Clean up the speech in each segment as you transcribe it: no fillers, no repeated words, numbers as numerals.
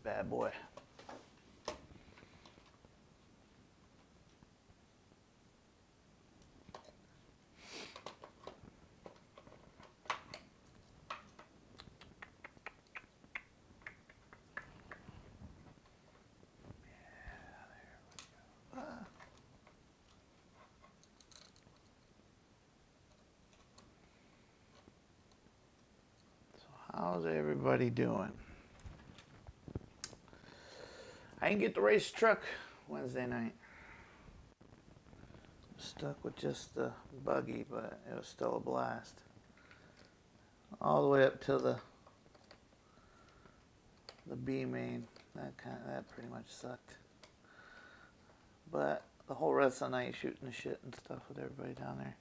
bad boy. How's everybody doing? I didn't get to race truck Wednesday night. Stuck with just the buggy, but it was still a blast. All the way up to the bmain. That pretty much sucked. But the whole rest of the night shooting the shit and stuff with everybody down there.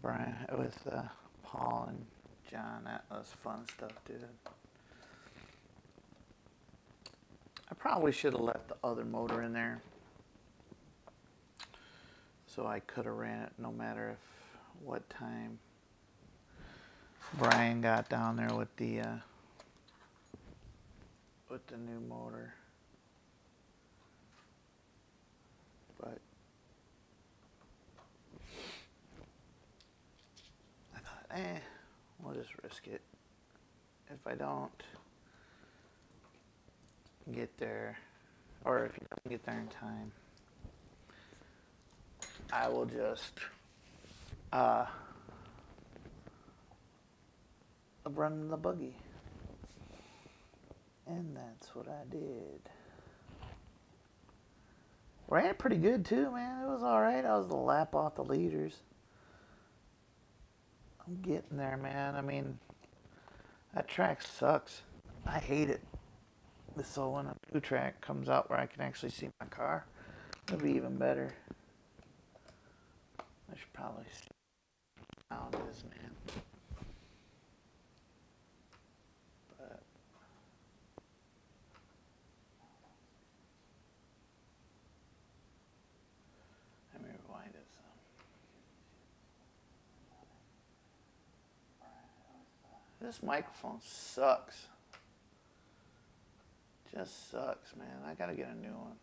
Bryan with Paul and John, that was fun stuff, dude. I probably should have left the other motor in there, so I could have ran it no matter what time Bryan got down there with the new motor. But I thought, we'll just risk it. If I don't get there, or if he doesn't get there in time, I will just run the buggy. And that's what I did. Ran pretty good too, man. It was alright. I was a lap off the leaders. I'm getting there, man. I mean, that track sucks. I hate it. So when a new track comes out where I can actually see my car, it'll be even better. I should probably see how it is, man. But let me rewind this. This microphone sucks. Just sucks, man. I gotta get a new one.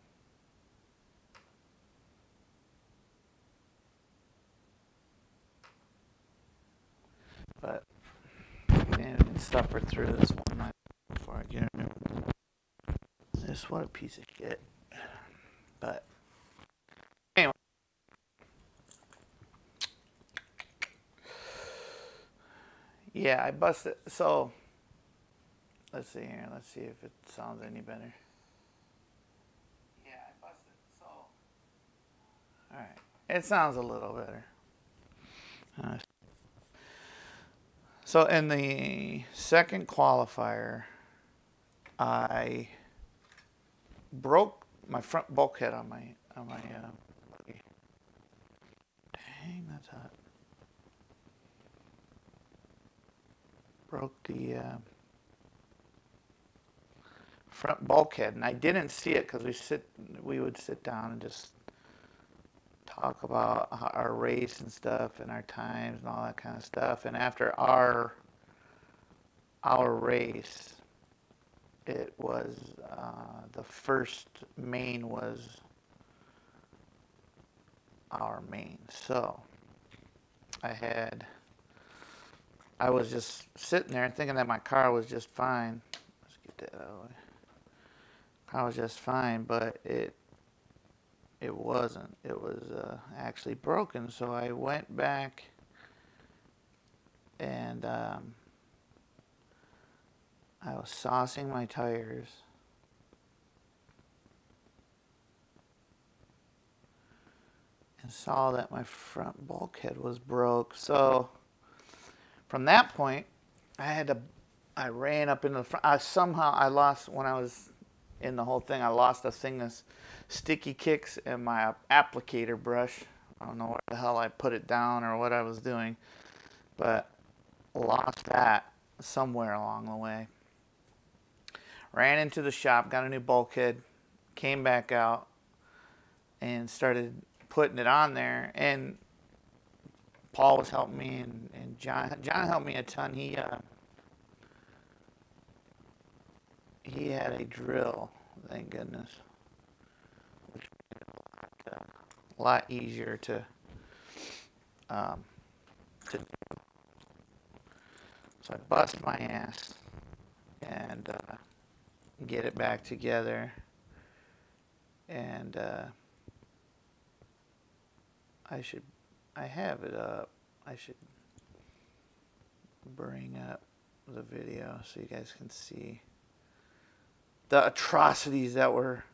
But man, I can suffer through this one night before I get a new one. This, what a piece of shit. But anyway. Yeah, I busted. So let's see here. Let's see if it sounds any better. Yeah, I busted. So alright. It sounds a little better. So in the second qualifier, I broke my front bulkhead on my buggy. Dang, that's hot. Broke the front bulkhead, and I didn't see it because we would sit down and just talk about our race and stuff and our times and all that kind of stuff. And after our race, it was the first main was our main. So I was just sitting there and thinking that my car was just fine. Let's get that out of the way. Car was just fine, but it wasn't. It was actually broken. So I went back and I was saucing my tires. And saw that my front bulkhead was broke. So from that point, I ran up into the front. I lost, when I was in the whole thing, I lost a thing of sticky kicks and my applicator brush. I don't know where the hell I put it down or what I was doing, but lost that somewhere along the way. Ran into the shop, got a new bulkhead, came back out, and started putting it on there. And Paul was helping me, and John helped me a ton. He he had a drill, thank goodness, which made it a lot easier to do. So I bust my ass and get it back together, and I have it up. I should bring up the video so you guys can see the atrocities that were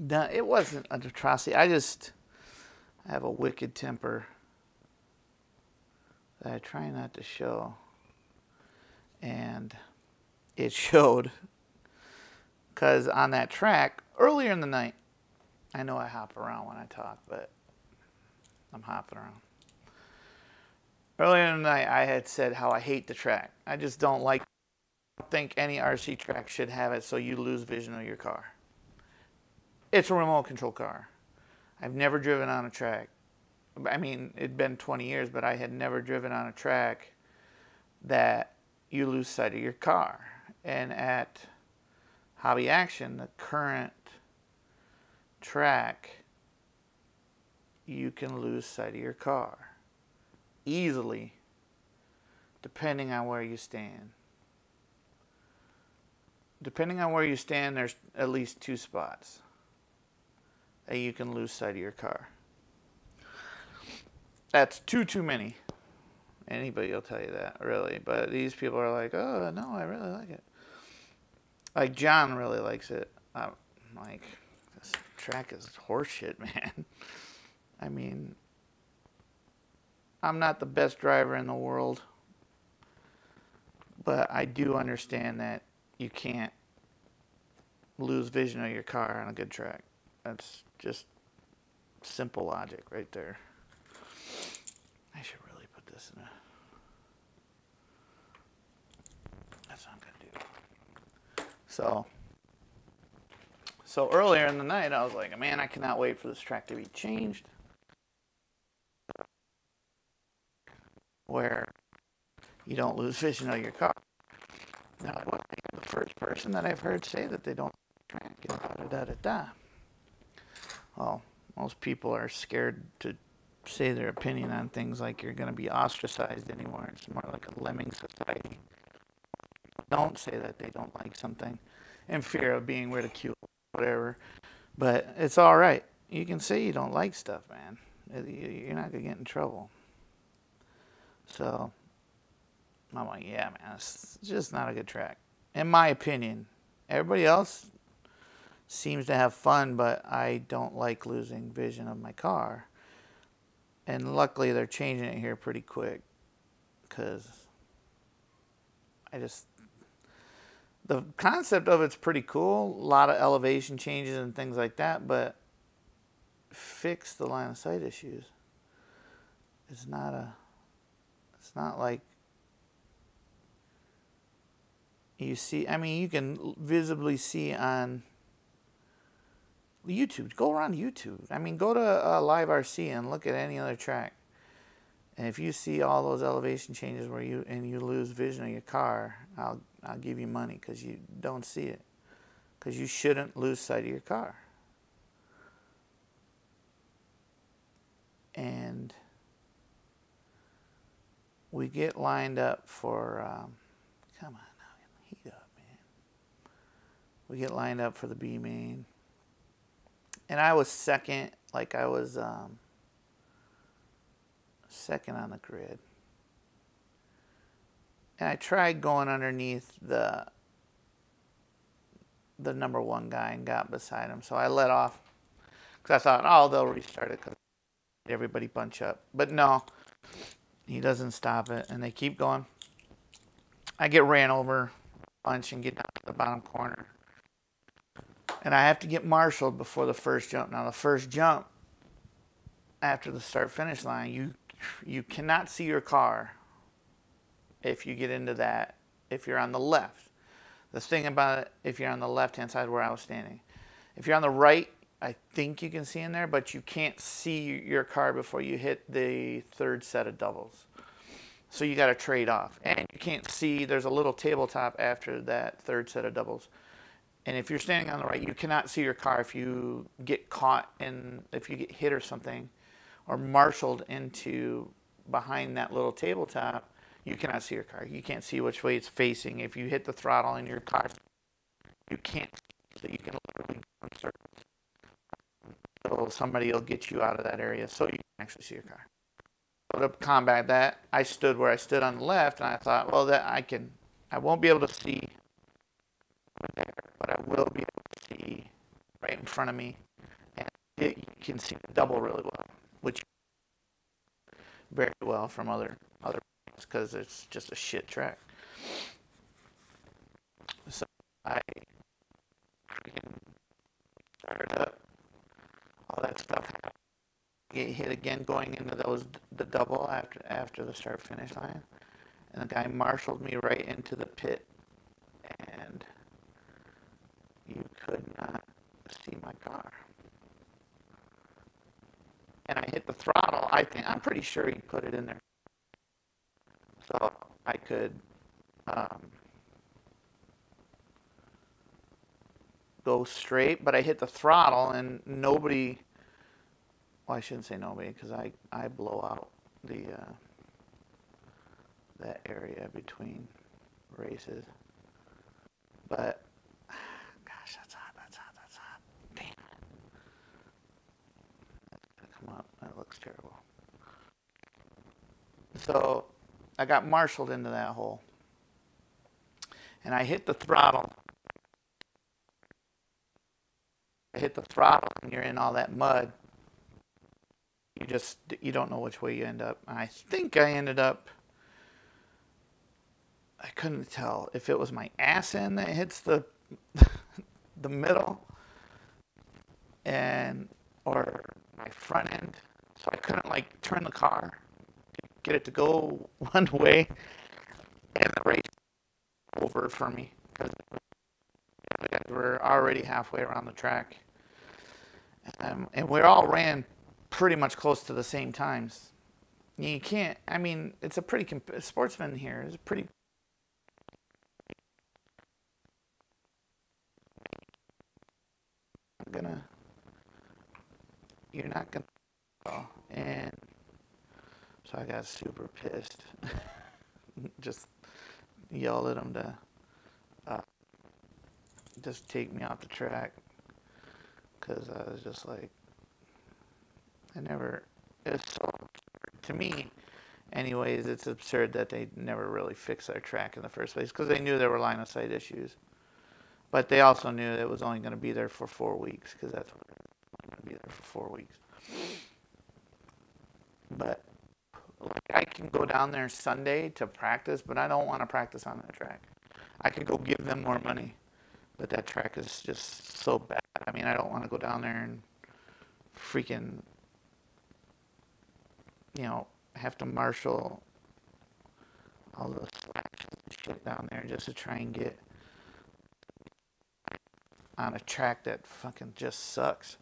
done. It wasn't an atrocity. I have a wicked temper that I try not to show. And it showed, because on that track, earlier in the night, I know I hop around when I talk, but I'm hopping around. Earlier in the night, I had said how I hate the track. I just don't think any RC track should have it so you lose vision of your car. It's a remote control car. I've never driven on a track. I mean, it'd been 20 years, but I had never driven on a track that you lose sight of your car. And at Hobby Action, the current track, you can lose sight of your car easily, depending on where you stand. Depending on where you stand, there's at least 2 spots that you can lose sight of your car. That's too many. Anybody will tell you that, really. But these people are like, oh, no, I really like it. Like, John really likes it. I'm like, this track is horseshit, man. I mean, I'm not the best driver in the world, but I do understand that you can't lose vision of your car on a good track. That's just simple logic right there. I should really put this in a... That's what I'm going to do. So earlier in the night, I was like, man, I cannot wait for this track to be changed, where you don't lose vision of your car. Now, I wasn't the first person that I've heard say that they don't track, da-da-da-da-da. Well, most people are scared to say their opinion on things like you're going to be ostracized anymore. It's more like a lemming society. Don't say that they don't like something in fear of being ridiculed, whatever. But it's all right. You can say you don't like stuff, man. You're not going to get in trouble. So I'm like, yeah, man, it's just not a good track, in my opinion. Everybody else seems to have fun, but I don't like losing vision of my car. And luckily, they're changing it here pretty quick, because the concept of it's pretty cool. A lot of elevation changes and things like that, but fix the line of sight issues. It's not like you see. I mean, you can visibly see on YouTube. Go around YouTube. I mean, go to Live RC and look at any other track. And if you see all those elevation changes where you lose vision of your car, I'll give you money, because you don't see it. Because you shouldn't lose sight of your car. And we get lined up for, come on now, heat up, man. We get lined up for the bmain. And I was second, like I was second on the grid. And I tried going underneath the number 1 guy and got beside him. So I let off, because I thought, oh, they'll restart it because everybody bunch up. But no, he doesn't stop it, and they keep going. I get ran over a bunch and get down to the bottom corner. And I have to get marshaled before the first jump. Now, the first jump, after the start-finish line, you cannot see your car if you get into that, if you're on the left. The thing about it, if you're on the left-hand side where I was standing. If you're on the right, I think you can see in there, but you can't see your car before you hit the 3rd set of doubles. So you got to trade off. And you can't see, there's a little tabletop after that third set of doubles. And if you're standing on the right, you cannot see your car if you get caught in, if you get hit or something, or marshaled into behind that little tabletop, you cannot see your car. You can't see which way it's facing. If you hit the throttle in your car, you can't, so you can literally go in circles. So somebody will get you out of that area so you can actually see your car. So to combat that, I stood where I stood on the left, and I thought, well, that I won't be able to see there, but I will be able to see right in front of me, and you can see the double really well, which very well from other because it's just a shit track. So I started up, all that stuff. Get hit again going into the double after the start finish line, and the guy marshaled me right into the pit, and you could not see my car. And I hit the throttle. I'm pretty sure he put it in there, so I could go straight. But I hit the throttle, and nobody. Well, I shouldn't say nobody because I blow out the that area between races. But gosh, that's hot. That's hot. That's hot. Damn it. That's gonna come up. That looks terrible. So I got marshaled into that hole, and I hit the throttle. I hit the throttle, and you're in all that mud. You don't know which way you end up. And I think I ended up. I couldn't tell if it was my ass end that hits the the middle, and or my front end. So I couldn't like turn the car, get it to go one way, and the race over for me because the guys were already halfway around the track, and we all ran pretty much close to the same times. You can't. I mean, it's a pretty sportsman here. It's a pretty. You're not gonna. Oh, and so I got super pissed. Just yelled at him to just take me off the track because I was just like, it's so, to me, anyways, it's absurd that they never really fixed their track in the first place because they knew there were line of sight issues. But they also knew it was only going to be there for 4 weeks because that's what it was going to be there for 4 weeks. But like, I can go down there Sunday to practice, but I don't want to practice on that track. I could go give them more money, but that track is just so bad. I mean, I don't want to go down there and freaking, have to marshal all the slashes and shit down there just to try and get on a track that fucking just sucks.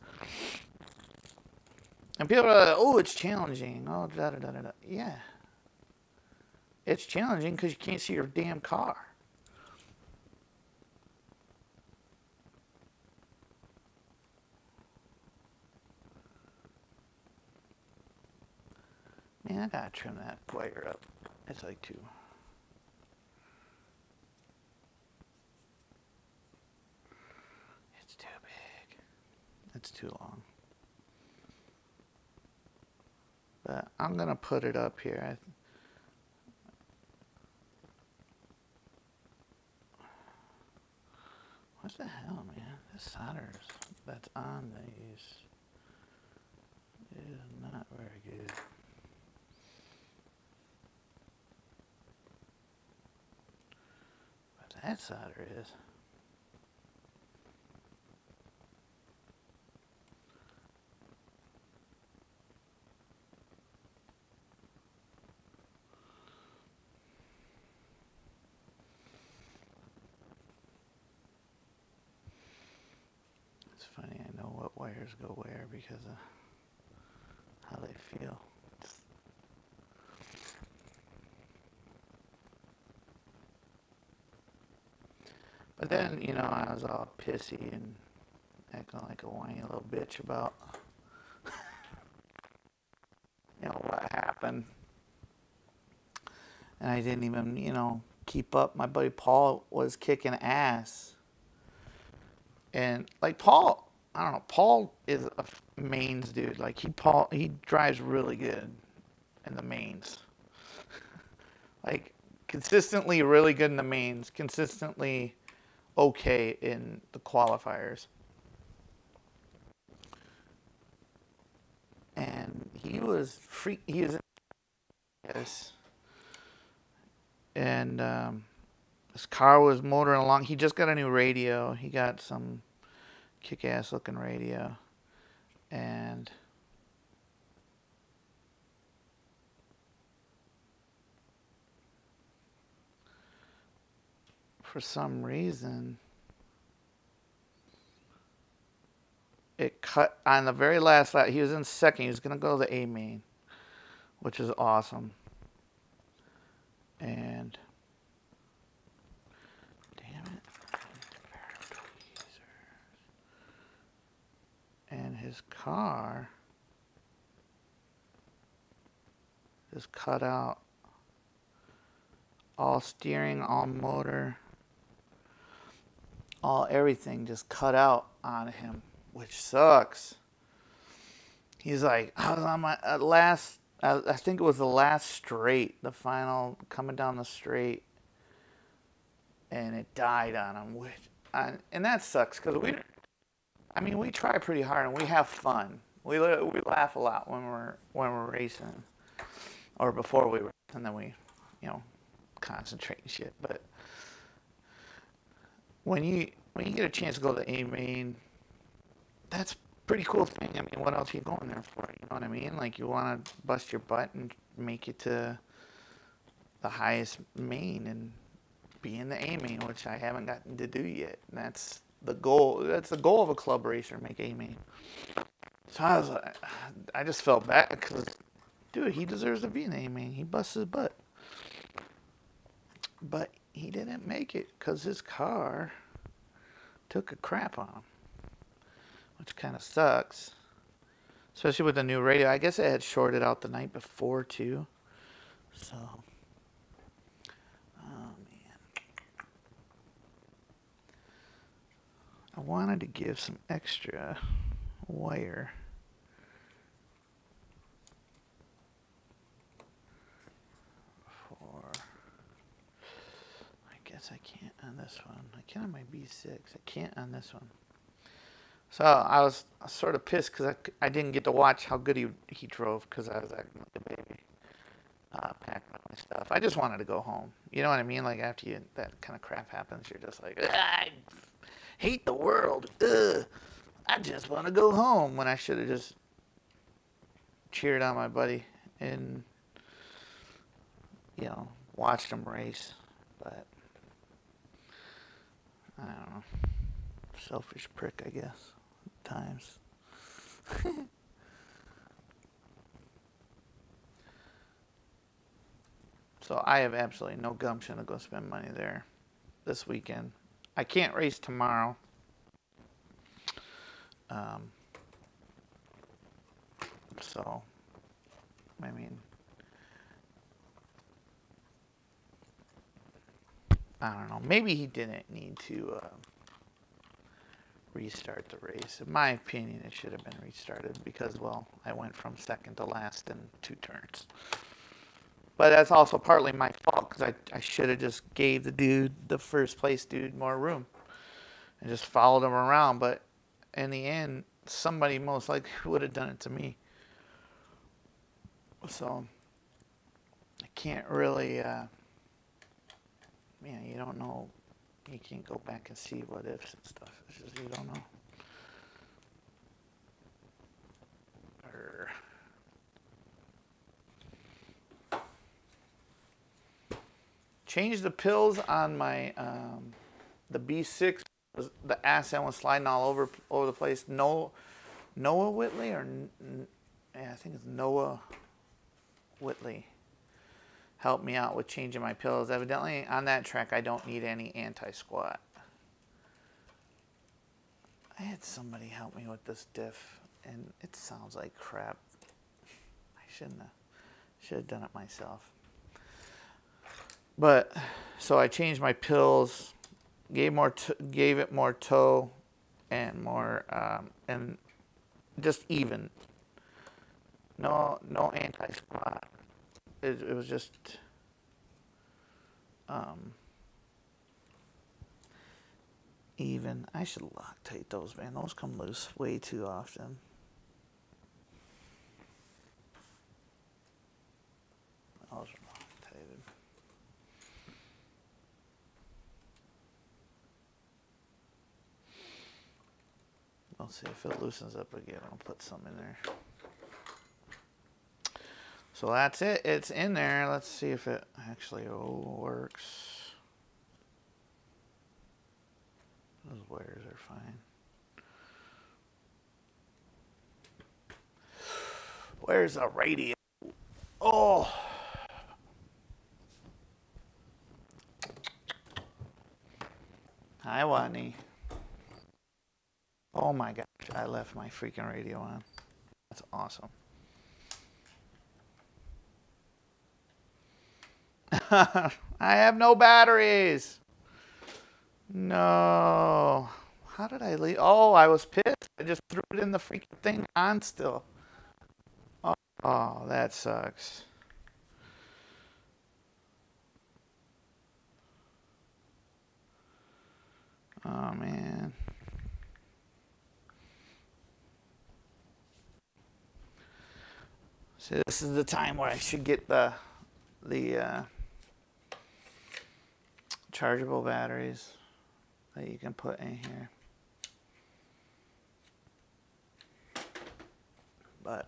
And people are like, oh, it's challenging. Oh, da da da da. Yeah. It's challenging because you can't see your damn car. Man, I gotta trim that wire up. It's like two. It's too big. It's too long. But I'm gonna put it up here. What the hell, man? This solder that's on these is not very good. But that solder is. It's funny, I know what wires go where because of how they feel. But then, you know, I was all pissy and acting like a whiny little bitch about, you know, what happened. And I didn't even, you know, keep up. My buddy Paul was kicking ass. And like Paul, I don't know, Paul is a mains dude. Like he drives really good in the mains. Like consistently really good in the mains, consistently okay in the qualifiers. And he was he is yes. And his car was motoring along. He just got a new radio. He got some kick-ass looking radio. And for some reason, it cut on the very last lap. He was in second. He was going to go to the A main, which is awesome. And damn it. And his car is cut out. All steering, all motor, all everything just cut out on him, which sucks. He's like, I was on my last, I think it was the last straight, the final coming down the straight, and it died on him. Which, and that sucks because we try pretty hard and we have fun. We laugh a lot when we're racing, or before we race, and then we, you know, concentrate and shit. But when you get a chance to go to the A main, that's a pretty cool thing. I mean, what else are you going there for? You know what I mean? Like, you want to bust your butt and make it to the highest main and be in the A main, which I haven't gotten to do yet. And that's the goal. That's the goal of a club racer, make A main. So I was like, I just felt bad because, dude, he deserves to be in A main. He busts his butt. But he didn't make it because his car took a crap on him, which kind of sucks. Especially with the new radio. I guess it had shorted out the night before, too. So, oh, man. I wanted to give some extra wire. I can't on this one. I can on my B6. I can't on this one. So I was sort of pissed because I didn't get to watch how good he drove because I was acting like a baby, packing up my stuff. I just wanted to go home. You know what I mean? Like after that kind of crap happens, you're just like, I hate the world. Ugh. I just want to go home when I should have just cheered on my buddy and, you know, watched him race. But I don't know. Selfish prick, I guess, at times. So I have absolutely no gumption to go spend money there this weekend. I can't race tomorrow. So, I mean, I don't know. Maybe he didn't need to restart the race. In my opinion, it should have been restarted because, well, I went from second to last in 2 turns. But that's also partly my fault because I should have just gave the first place dude, more room and just followed him around. But in the end, somebody most likely would have done it to me. So I can't really, man, you don't know. You can't go back and see what ifs and stuff. It's just you don't know. Changed the pills on my the B6. The ass end was sliding all over the place. Noah Whitley or yeah, I think it's Noah Whitley helped me out with changing my pills. Evidently on that track I don't need any anti-squat. I had somebody help me with this diff, and it sounds like crap. I shouldn't have. Should have done it myself. But so I changed my pills, gave it more toe, and more and just even. No anti-squat. It was just even. I should Loctite those, man. Those come loose way too often. Those are Loctited. We'll see if it loosens up again. I'll put some in there. So that's it. It's in there. Let's see if it actually works. Those wires are fine. Where's the radio? Oh. Hi, Watney. Oh my gosh, I left my freaking radio on. That's awesome. I have no batteries. No. How did I leave? Oh, I was pissed. I just threw it in the freaking thing on still. Oh, that sucks. Oh, man. See, this is the time where I should get the chargeable batteries that you can put in here. But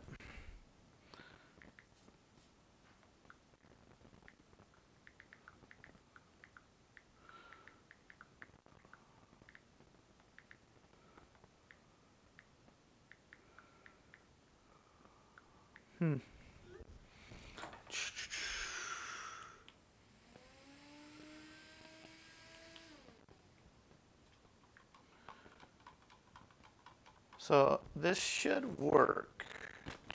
so this should work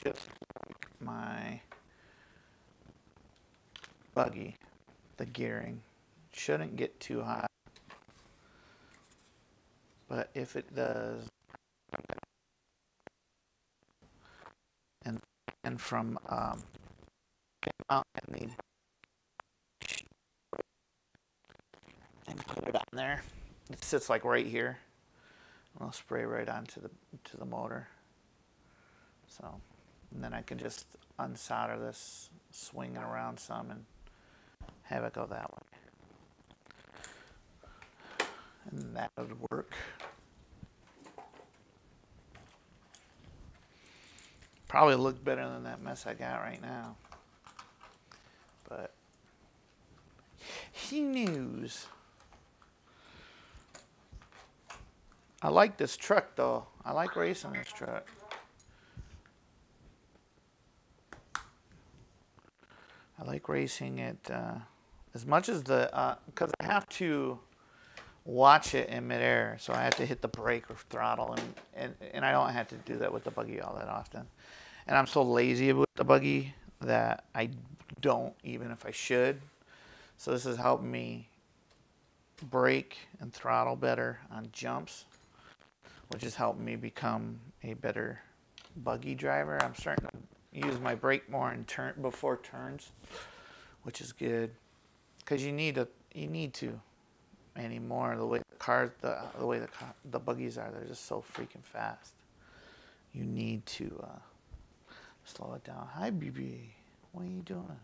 just like my buggy. The gearing shouldn't get too hot, but if it does, and from and put it on there. It sits like right here. I'll spray right onto the motor. So, and then I can just unsolder this, swing it around some, and have it go that way. And that would work. Probably look better than that mess I got right now. But he knows. I like this truck though. I like racing this truck. I like racing it as much as because I have to watch it in midair, so I have to hit the brake or throttle, and I don't have to do that with the buggy all that often. And I'm so lazy with the buggy that I don't, even if I should. So this is helping me brake and throttle better on jumps, which is helping me become a better buggy driver. I'm starting to use my brake more in before turns, which is good, because you need to anymore. The way the way the buggies are, they're just so freaking fast. You need to slow it down. Hi, BB. What are you doing?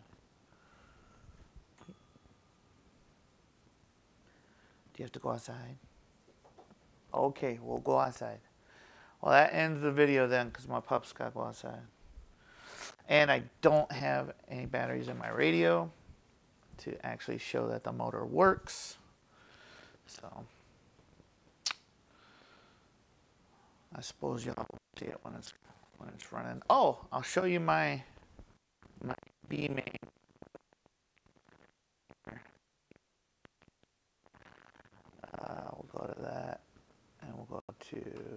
Do you have to go outside? Okay, we'll go outside. Well, that ends the video then, because my pups got to go outside. And I don't have any batteries in my radio to actually show that the motor works. So I suppose you'll see it when it's running. Oh, I'll show you my bmain. We'll go to that, and we'll go to